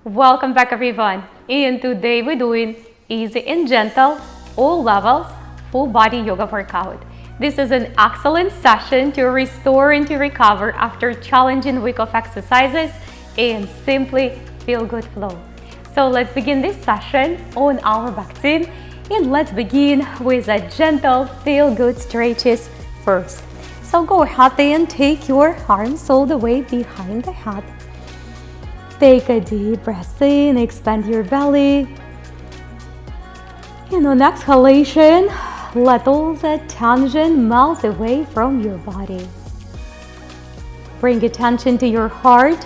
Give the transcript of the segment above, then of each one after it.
Welcome back everyone, and today we're doing easy and gentle, all levels, full body yoga workout. This is an excellent session to restore and to recover after challenging week of exercises and simply feel good flow. So let's begin this session on our back team, and let's begin with a gentle feel good stretches first. So go ahead and take your arms all the way behind the head. Take a deep breath in, expand your belly. And on exhalation, let all that tension melt away from your body. Bring attention to your heart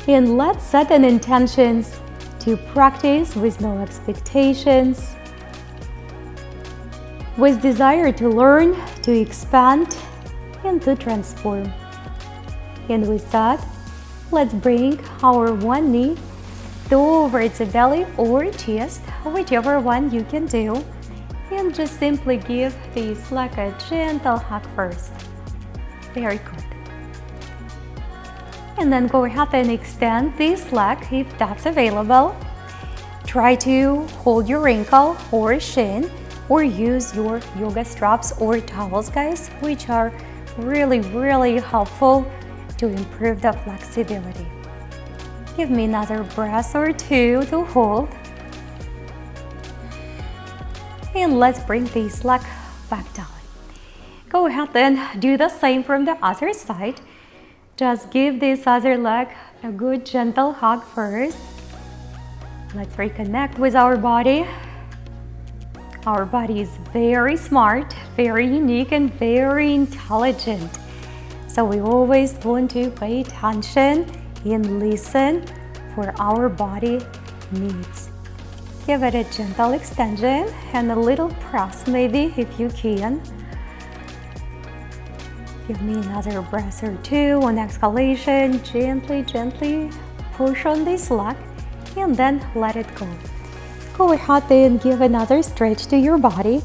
and let's set an intention to practice with no expectations, with desire to learn, to expand, and to transform. And with that, let's bring our one knee towards the belly or chest, whichever one you can do. And just simply give this like a gentle hug first. Very good. And then go ahead and extend this leg if that's available. Try to hold your ankle or shin or use your yoga straps or towels, guys, which are really helpful to improve the flexibility. Give me another breath or two to hold. And let's bring this leg back down. Go ahead and do the same from the other side. Just give this other leg a good gentle hug first. Let's reconnect with our body. Our body is very smart, very unique, and very intelligent. So we always want to pay attention and listen for our body needs. Give it a gentle extension and a little press maybe if you can. Give me another breath or two. On exhalation, gently push on this leg and then let it go. Go ahead and give another stretch to your body.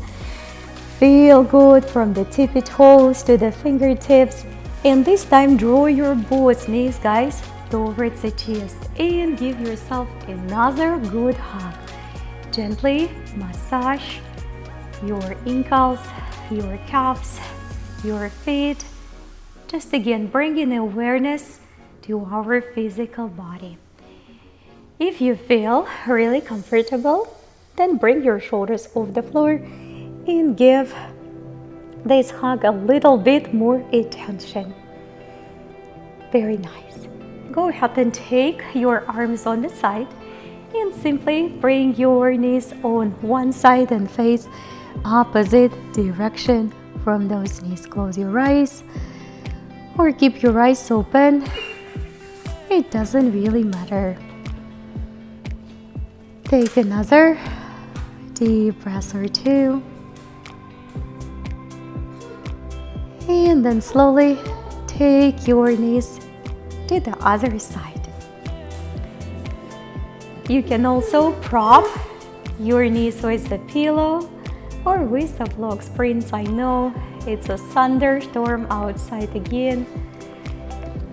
Feel good from the tippy toes to the fingertips. And this time draw your both knees, guys, towards the chest and give yourself another good hug. Gently massage your ankles, your calves, your feet. Just again, bringing awareness to our physical body. If you feel really comfortable, then bring your shoulders off the floor and give this hug a little bit more attention. Very nice. Go ahead and take your arms on the side and simply bring your knees on one side and face opposite direction from those knees. Close your eyes or keep your eyes open. It doesn't really matter. Take another deep breath or two. And then slowly take your knees to the other side. You can also prop your knees with a pillow or with a block springs. I know it's a thunderstorm outside again.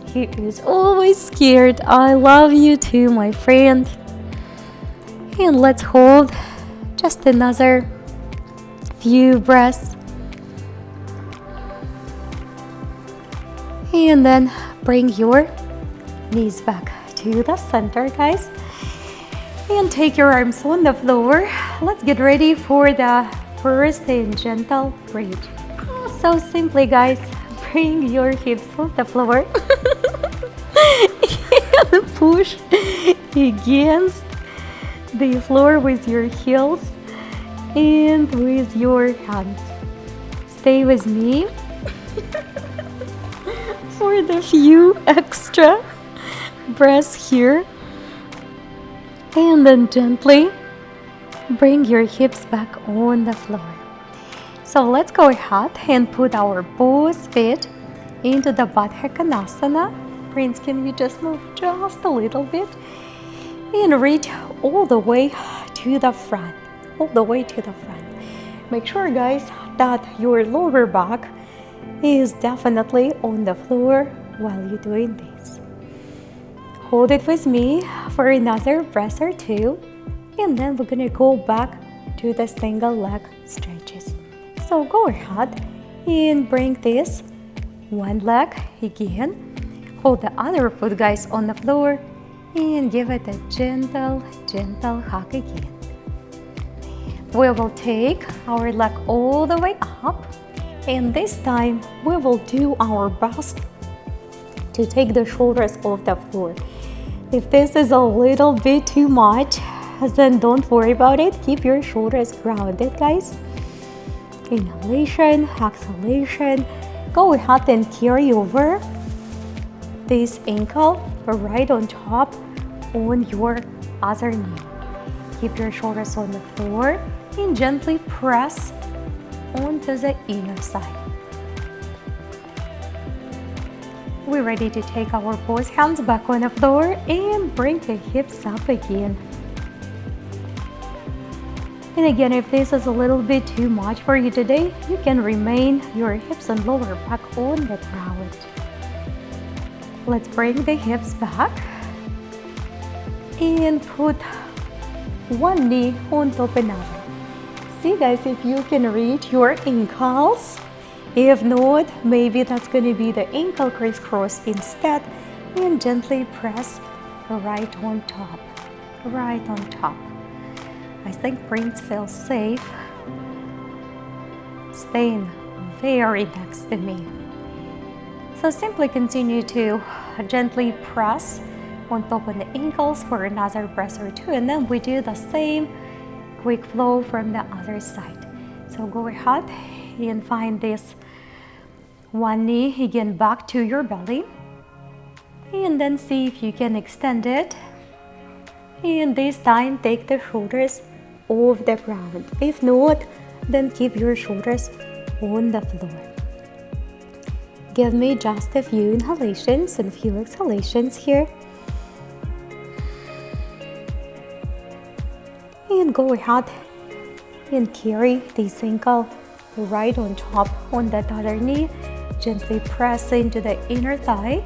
He is always scared. I love you too, my friend. And let's hold just another few breaths. And then bring your knees back to the center, guys. And take your arms on the floor. Let's get ready for the first and gentle bridge. So simply, guys, bring your hips off the floor and push against the floor with your heels and with your hands. Stay with me for the few extra breaths here. And then gently bring your hips back on the floor. So let's go ahead and put our both feet into the Baddha Konasana. Prince, can we just move just a little bit? And reach all the way to the front. Make sure, guys, that your lower back is definitely on the floor while you're doing this. Hold it with me for another breath or two, and then we're gonna go back to the single leg stretches. So go ahead and bring this one leg again. Hold the other foot, guys, on the floor and give it a gentle hug again. We will take our leg all the way up, and this time we will do our best to take the shoulders off the floor. If this is a little bit too much, then don't worry about it. Keep your shoulders grounded, guys. Inhalation, exhalation. Go ahead and carry over this ankle right on top on your other knee. Keep your shoulders on the floor and gently press onto the inner side. We're ready to take our both hands back on the floor and bring the hips up again. And again, if this is a little bit too much for you today, you can remain your hips and lower back on the ground. Let's bring the hips back and put one knee on top of another. See, guys, if you can reach your ankles. If not, maybe that's going to be the ankle crisscross instead, and gently press right on top, right on top. I think brains feel safe staying very next to me. So simply continue to gently press on top of the ankles for another breath or two, and then we do the same quick flow from the other side. So go ahead and find this one knee again back to your belly, and then see if you can extend it, and this time take the shoulders off the ground. If not, then keep your shoulders on the floor. Give me just a few inhalations and few exhalations here, and go ahead and carry this ankle right on top on that other knee. Gently press into the inner thigh,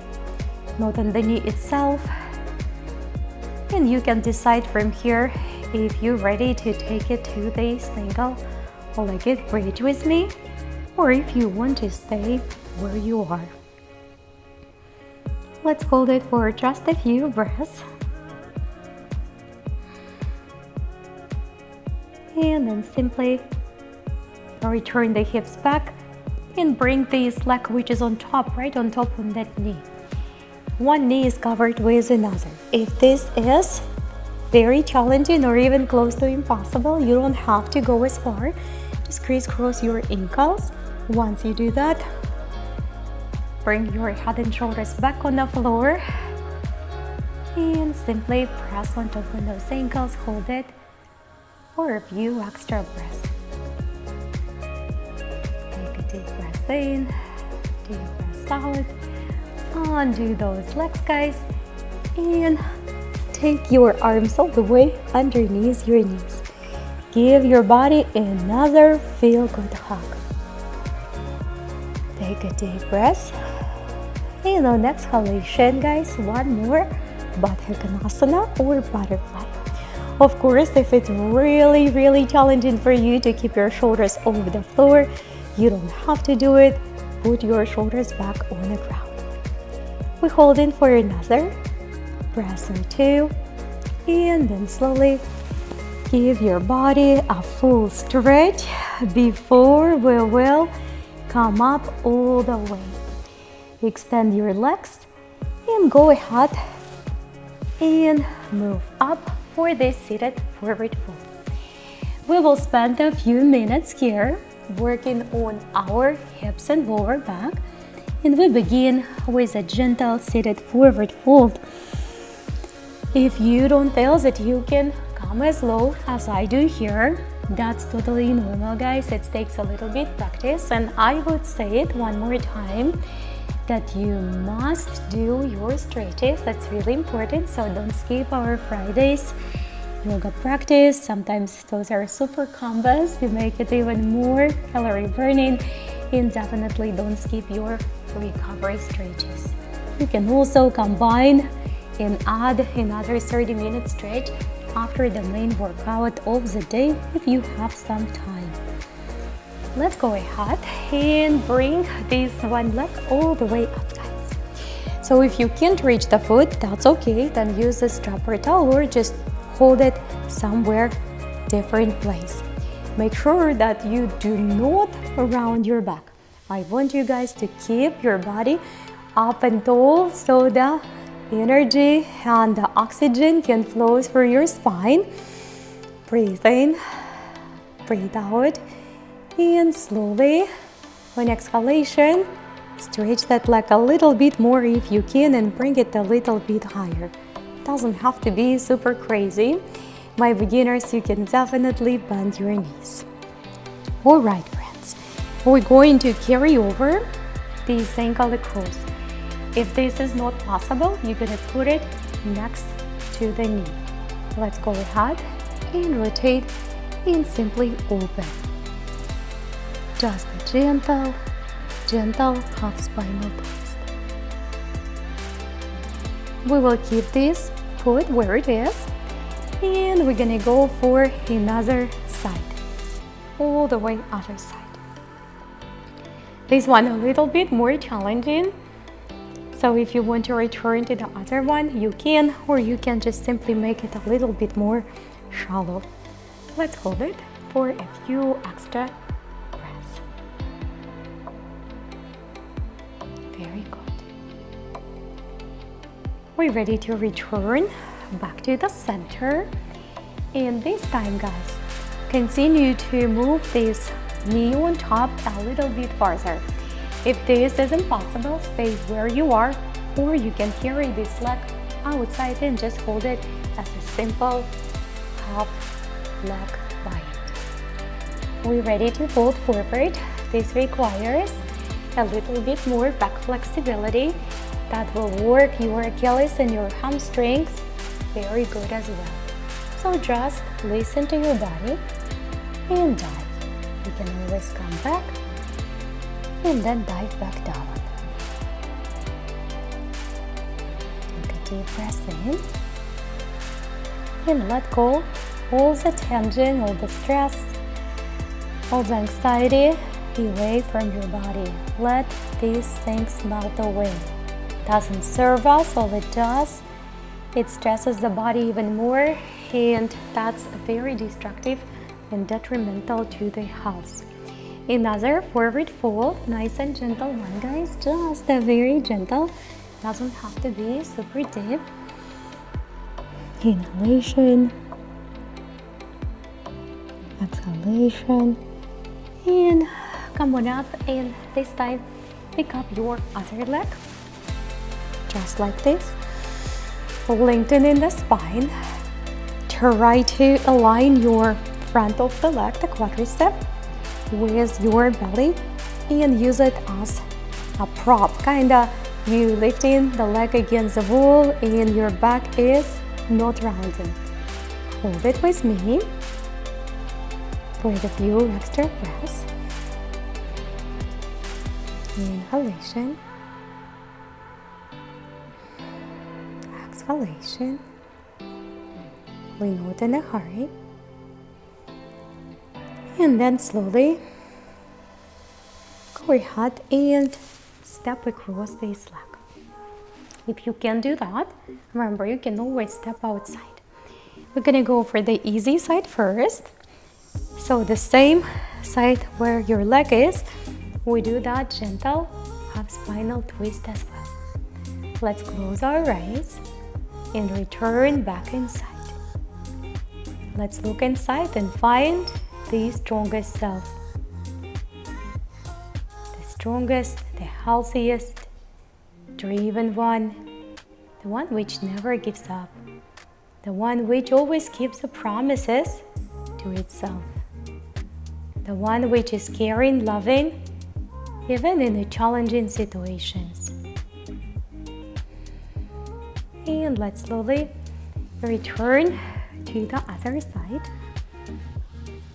not on the knee itself. And you can decide from here if you're ready to take it to the single legged bridge with me, or if you want to stay where you are. Let's hold it for just a few breaths. And then simply return the hips back and bring this leg which is on top, right on top on that knee. One knee is covered with another. If this is very challenging or even close to impossible, you don't have to go as far. Just crisscross your ankles. Once you do that, bring your head and shoulders back on the floor and simply press on top of those ankles. Hold it for a few extra breaths. Take a deep breath in, deep breath out. Undo those legs, guys, and take your arms all the way underneath your knees. Give your body another feel-good hug. Take a deep breath, and on exhalation, guys, one more Baddha Konasana or butterfly. Of course, if it's really challenging for you to keep your shoulders over the floor, you don't have to do it. Put your shoulders back on the ground. We hold in for another breath or two, and then slowly give your body a full stretch before we will come up all the way. Extend your legs and go ahead and move up for this seated forward fold. We will spend a few minutes here working on our hips and lower back. And we begin with a gentle seated forward fold. If you don't feel that you can come as low as I do here, that's totally normal, guys. It takes a little bit practice, and I would say it one more time that you must do your stretches. That's really important, so don't skip our Fridays yoga practice. Sometimes those are super combos to make it even more calorie burning, and definitely don't skip your recovery stretches. You can also combine and add another 30-minute stretch after the main workout of the day if you have some time. Let's go ahead and bring this one leg all the way up, guys. So if you can't reach the foot, that's okay. Then use a strap or towel or just hold it somewhere different place. Make sure that you do not round your back. I want you guys to keep your body up and tall so the energy and the oxygen can flow through your spine. Breathe in, breathe out, and slowly, on exhalation, stretch that leg a little bit more if you can and bring it a little bit higher. Doesn't have to be super crazy. My beginners, you can definitely bend your knees. All right, friends, we're going to carry over this ankle across. If this is not possible, you're gonna put it next to the knee. Let's go ahead and rotate and simply open. Just a gentle half spinal twist. We will keep this foot where it is, and we're gonna go for another side, all the way other side. This one a little bit more challenging. So if you want to return to the other one, you can, or you can just simply make it a little bit more shallow. Let's hold it for a few extra breaths. Very good. We're ready to return back to the center. And this time, guys, continue to move this knee on top a little bit farther. If this isn't possible, stay where you are, or you can carry this leg outside and just hold it as a simple half leg bind. We're ready to fold forward. This requires a little bit more back flexibility that will work your Achilles and your hamstrings very good as well. So just listen to your body and dive. You can always come back and then dive back down. Take a deep breath in and let go all the tension, all the stress, all the anxiety away from your body. Let these things melt away. Doesn't serve us. All it does, it stresses the body even more, and that's very destructive and detrimental to the health. Another forward fold, nice and gentle one, guys, just a very gentle, doesn't have to be super deep. Inhalation, exhalation, and come on up, and this time pick up your other leg, just like this. Lengthening the spine, try to align your front of the leg, the quadricep, with your belly and use it as a prop. Kinda you lifting the leg against the wall and your back is not rounding. Hold it with me for a few extra breaths. Inhalation, exhalation. We're not in a hurry. And then slowly go ahead and step across this leg. If you can do that, remember you can always step outside. We're gonna go for the easy side first. So the same side where your leg is, we do that gentle half spinal twist as well. Let's close our eyes and return back inside. Let's look inside and find the strongest self. The strongest, the healthiest, driven one. The one which never gives up. The one which always keeps the promises to itself. The one which is caring, loving, even in the challenging situations. And let's slowly return to the other side.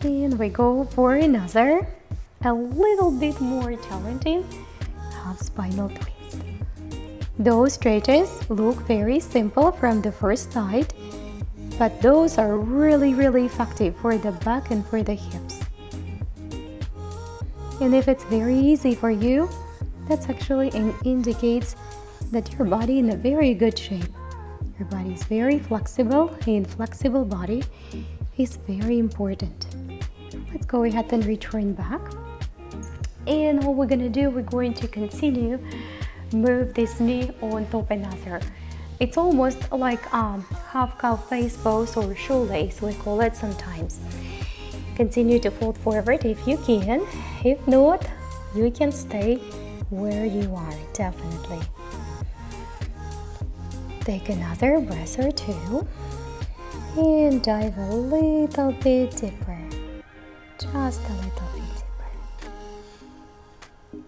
And we go for another, a little bit more challenging half spinal twist. Those stretches look very simple from the first sight, but those are really effective for the back and for the hips. And if it's very easy for you, that's actually indicates that your body in a very good shape. Your body is very flexible, and flexible body is very important. Let's go ahead and return back. And what we're gonna do, we're going to continue move this knee on top another. It's almost like half cow face pose or shoelace, we call it sometimes. Continue to fold forward if you can. If not, you can stay where you are, definitely. Take another breath or two and dive a little bit deeper, just a little bit deeper.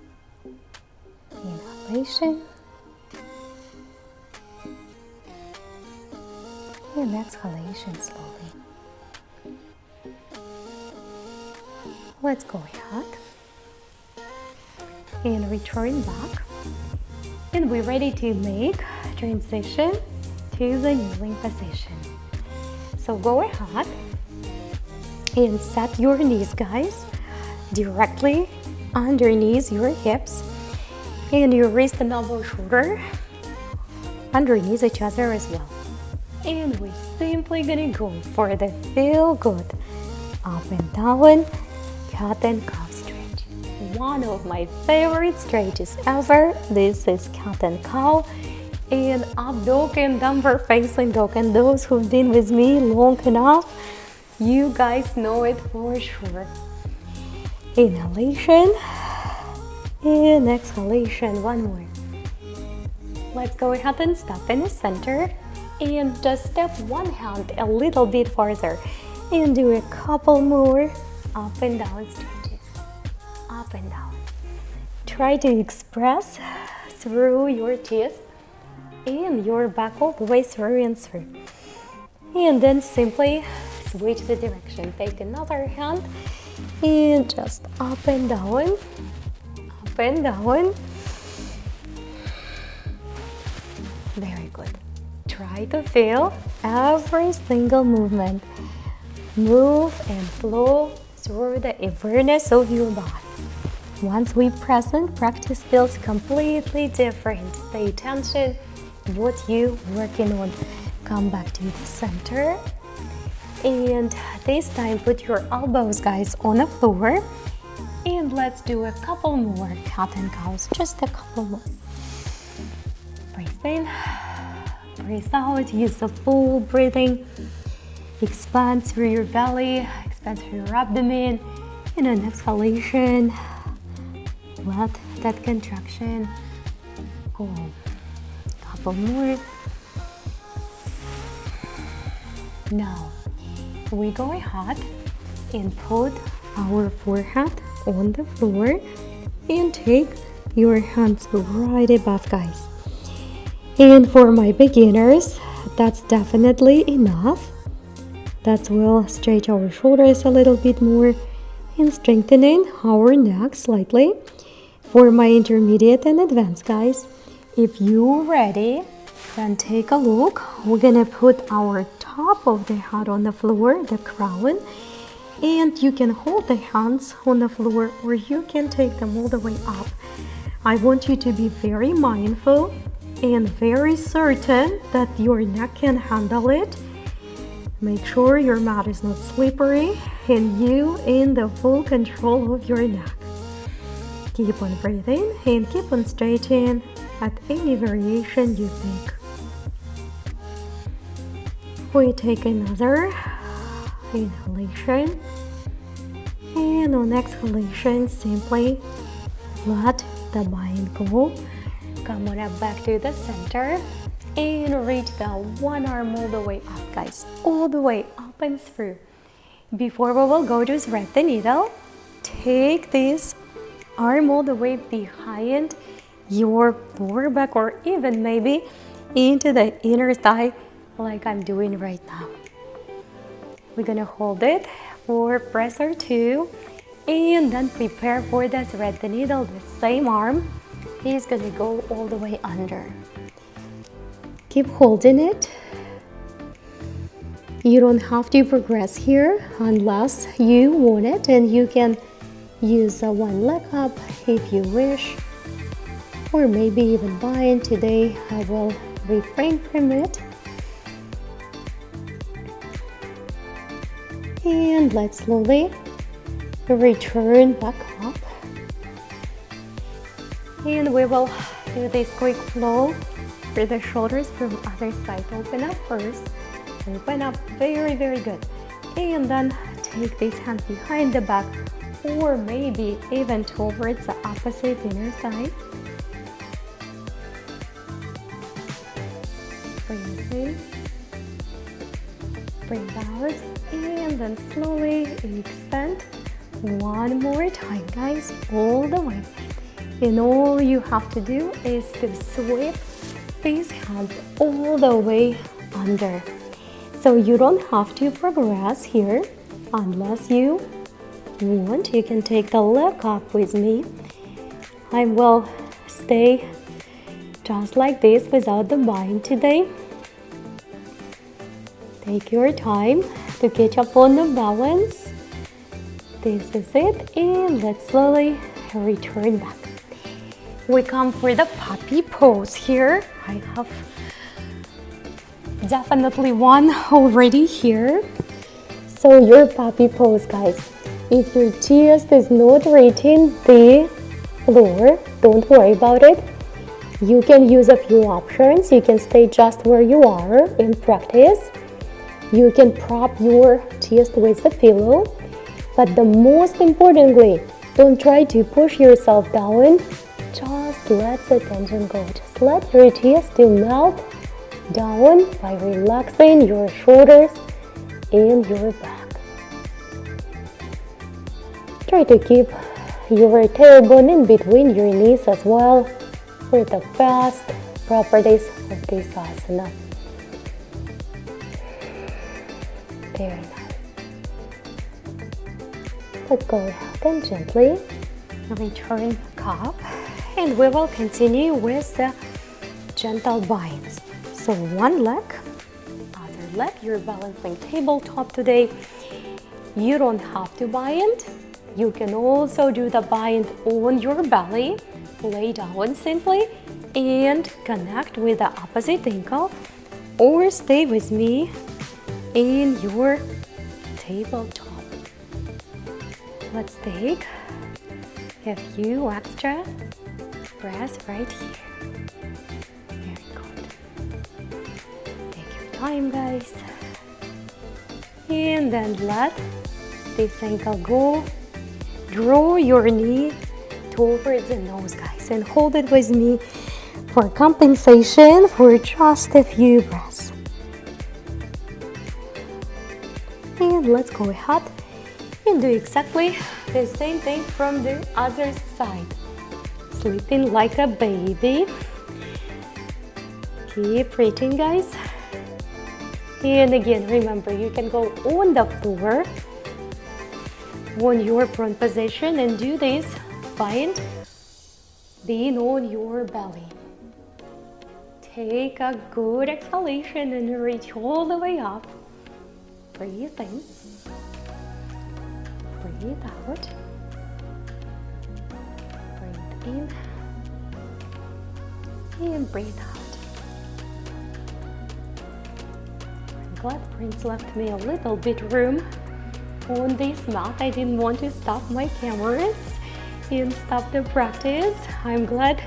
Inhalation and exhalation slowly. Let's go ahead and return back, and we're ready to make transition to the kneeling position. So go ahead and set your knees, guys, directly underneath your hips, and your wrist and elbow shoulder underneath each other as well. And we're simply gonna go for the feel good up and down cat and cow stretch. One of my favorite stretches ever. This is cat and cow and up dog and downward facing dog. And those who've been with me long enough, you guys know it for sure. Inhalation and exhalation. One more. Let's go ahead and stop in the center and just step one hand a little bit farther and do a couple more up and down stretches. Up and down. Try to express through your chest and your back all the way through and through. And then simply switch the direction. Take another hand and just up and down. Up and down. Very good. Try to feel every single movement. Move and flow through the awareness of your body. Once we present, practice feels completely different. Pay attention what you're working on. Come back to the center. And this time put your elbows, guys, on the floor. And let's do a couple more cat and cows. Just a couple more. Breathe in. Breathe out. Use the full breathing. Expand through your belly. Expand through your abdomen. And on exhalation, let that contraction go. Couple more. Now, we go ahead and put our forehead on the floor and take your hands right above, guys. And for my beginners, that's definitely enough. That will stretch our shoulders a little bit more and strengthening our neck slightly. For my intermediate and advanced guys, if you're ready, then take a look. We're gonna put our top of the head on the floor, the crown, and you can hold the hands on the floor or you can take them all the way up. I want you to be very mindful and very certain that your neck can handle it. Make sure your mat is not slippery and you in the full control of your neck. Keep on breathing and keep on stretching at any variation you pick. We take another inhalation, and on exhalation, simply let the mind go. Come on up back to the center and reach the one arm all the way up, guys, all the way up and through. Before we will go to thread the needle, take this arm all the way behind your lower back or even maybe into the inner thigh like I'm doing right now. We're gonna hold it for a breath or two and then prepare for the thread the needle. The same arm is gonna go all the way under. keep holding it. You don't have to progress here unless you want it, and you can use one leg up if you wish, or maybe even bind. Today I will refrain from it. And let's slowly return back up. And we will do this quick flow for the shoulders from other side. Open up first. Open up, very, very good. And then take this hand behind the back, or maybe even towards the opposite inner side. Breathe in, breathe out, and then slowly expand. One more time, guys, all the way. And all you have to do is to sweep this hand all the way under. So you don't have to progress here unless you want. You can take the leg up with me. I will stay just like this without the bind today. Take your time to catch up on the balance. This is it, and let's slowly return back. We come for the puppy pose here. I have definitely one already here. So your puppy pose, guys. If your chest is not reaching the floor, don't worry about it. You can use a few options. You can stay just where you are in practice. You can prop your chest with the pillow. But the most importantly, don't try to push yourself down. Just let the tension go. Just let your chest to melt down by relaxing your shoulders and your back. Try to keep your tailbone in between your knees as well for the best properties of this asana. Very nice. Let's go ahead and gently return back up, and we will continue with the gentle binds. So one leg, other leg, you're balancing tabletop today. You don't have to bind. You can also do the bind on your belly. Lay down simply and connect with the opposite ankle, or stay with me in your tabletop. Let's take a few extra breaths right here. Very good. Take your time, guys. And then let this ankle go. Draw your knee towards the nose, guys, and hold it with me for compensation for just a few breaths. And let's go ahead and do exactly the same thing from the other side. Sleeping like a baby. Keep breathing, guys. And again, remember, you can go on the floor on your prone position and do this bind being on your belly. Take a good exhalation and reach all the way up. Breathe in. Breathe out. Breathe in. And breathe out. I'm glad Prince left me a little bit room on this mat. I didn't want to stop my cameras and stop the practice. I'm glad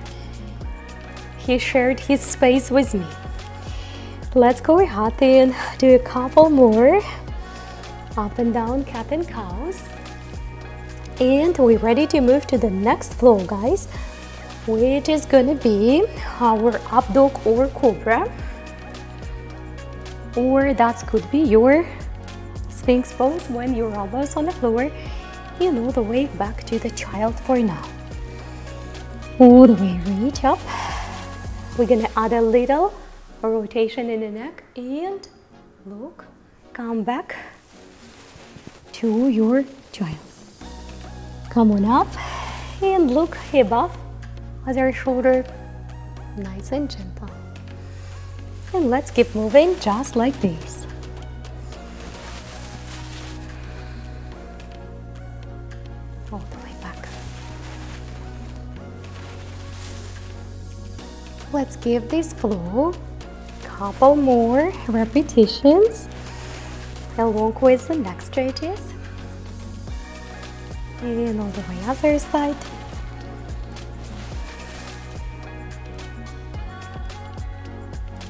he shared his space with me. Let's go ahead and do a couple more up and down cat and cows. And we're ready to move to the next flow, guys, which is gonna be our up dog or cobra, or that could be your Sphinx pose when your elbows on the floor and all the way back to the child for now. All the way reach up. We're gonna add a little rotation in the neck and look, come back to your child. Come on up and look above other shoulder, nice and gentle. And let's keep moving just like this. All the way back. Let's give this flow couple more repetitions along with the neck stretches. And on the way other side.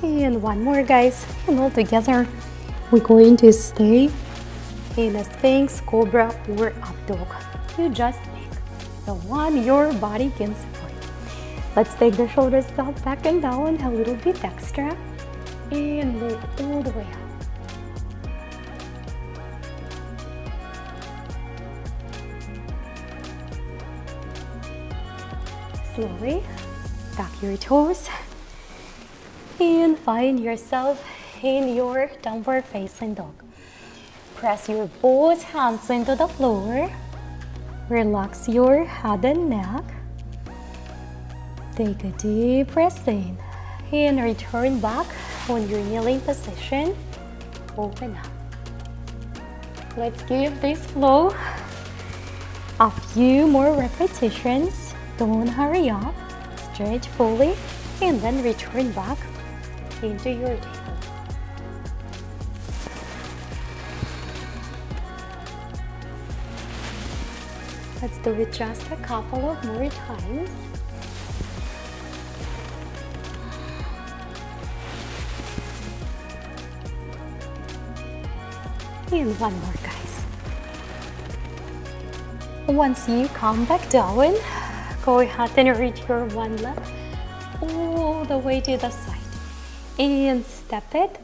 And one more, guys. And all together we're going to stay in a Sphinx, Cobra or Up Dog. You just pick the one your body can support. Let's take the shoulders up, back and down a little bit extra. And move all the way up. Slowly tuck your toes and find yourself in your downward facing dog. Press your both hands into the floor. Relax your head and neck. Take a deep breath in and return back on your kneeling position. Open up. Let's give this flow a few more repetitions. Don't hurry up. Stretch fully and then return back into your table. Let's do it just a couple of more times. And one more, guys. Once you come back down, go ahead and reach your one leg all the way to the side and step it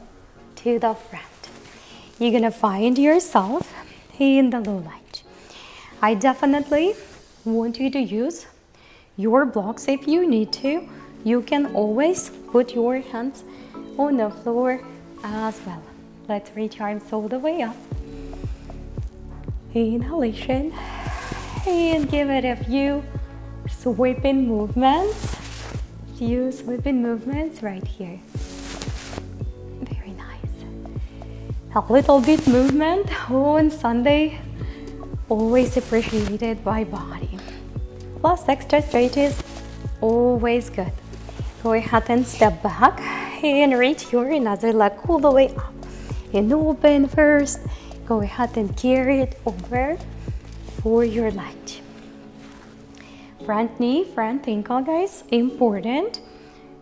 to the front. You're gonna find yourself in the low lunge. I definitely want you to use your blocks if you need to. You can always put your hands on the floor as well. Let's reach arms all the way up. Inhalation. And give it a few sweeping movements. Few sweeping movements right here. Very nice. A little bit movement on Sunday. Always appreciated by body. Plus extra stretches, always good. Go ahead and step back and reach your another leg all the way up. And open first. Go ahead and carry it over for your lunge. Front knee, front ankle, guys, important.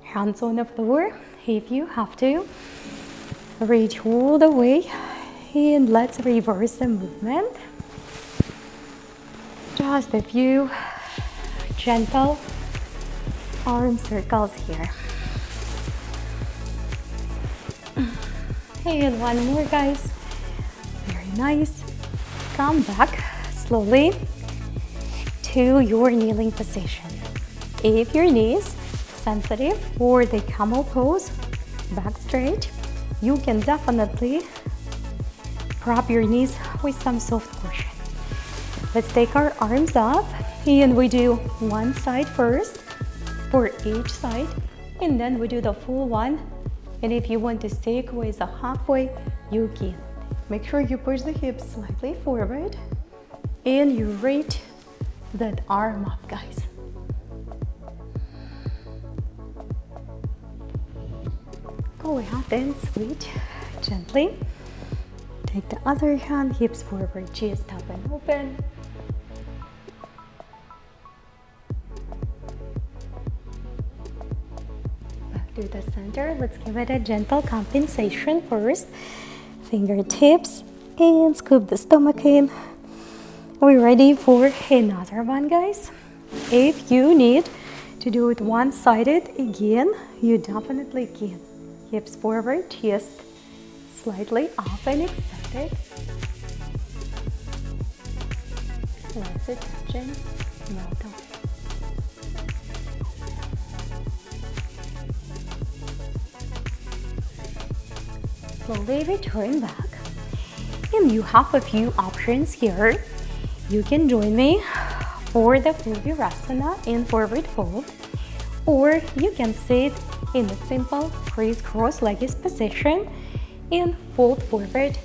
Hands on the floor if you have to. Reach all the way and let's reverse the movement. Just a few gentle arm circles here. And one more, guys. Very nice. Come back slowly to your kneeling position. If your knees sensitive for the camel pose, back straight, you can definitely prop your knees with some soft cushion. Let's take our arms up and we do one side first for each side, and then we do the full one. And if you want to stick with a halfway, you can. Make sure you push the hips slightly forward and you reach that arm up, guys. Go ahead and switch gently. Take the other hand, hips forward, chest up and open. Back to the center. Let's give it a gentle compensation first. Fingertips and scoop the stomach in. We're ready for another one, guys. If you need to do it one-sided again, you definitely can. Hips forward, chest slightly up and extended. Legs are touching, melt away. Slowly return back. And you have a few options here. You can join me for the full Virasana in forward fold, Or you can sit in a simple crisscross legs position and fold forward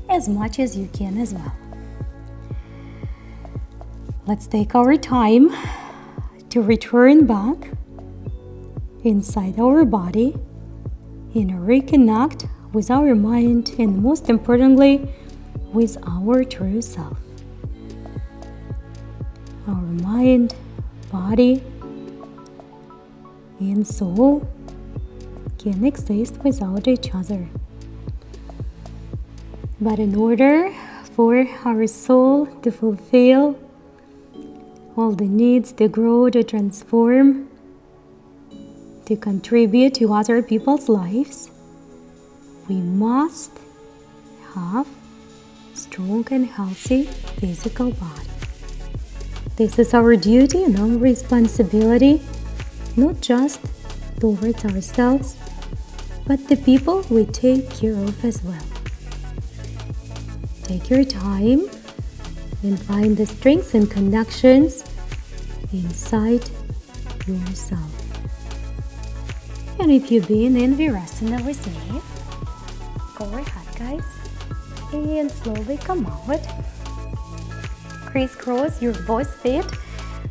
as much as you can as well. Let's take our time to return back inside our body and reconnect with our mind, and most importantly, with our true self. Our mind, body, and soul can exist without each other. But in order for our soul to fulfill all the needs to grow, to transform, to contribute to other people's lives, we must have strong and healthy physical body. This is our duty and our responsibility, not just towards ourselves, but the people we take care of as well. Take your time and find the strengths and connections inside yourself. And if you've been in Vinyasa with me, go ahead, guys, and slowly come out. Crisscross your both feet,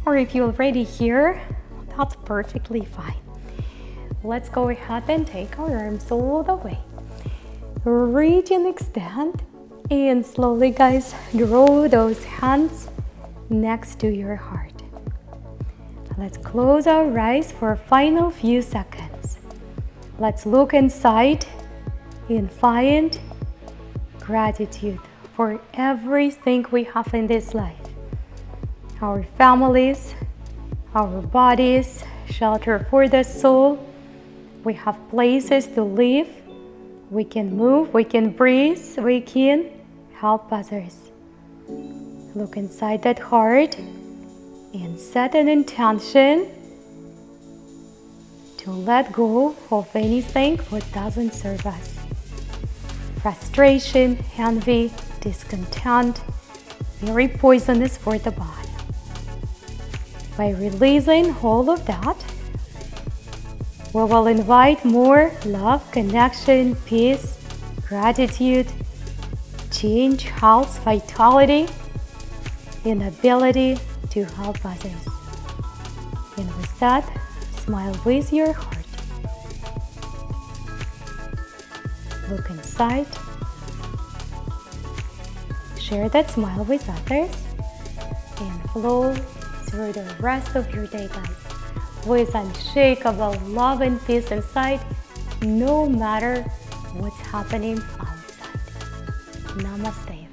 or if you're already here, that's perfectly fine. Let's go ahead and take our arms all the way. Reach and extend, and slowly, guys, draw those hands next to your heart. Let's close our eyes for a final few seconds. Let's look inside and find gratitude for everything we have in this life. Our families, our bodies, shelter for the soul. We have places to live. We can move, we can breathe, we can help others. Look inside that heart and set an intention to let go of anything that doesn't serve us. Frustration, envy, discontent, very poisonous for the body. By releasing all of that, we will invite more love, connection, peace, gratitude, change, health, vitality, and ability to help others. And with that, smile with your heart. Look inside. Share that smile with others and flow through the rest of your day, guys, with unshakable love and peace inside, no matter what's happening outside. Namaste.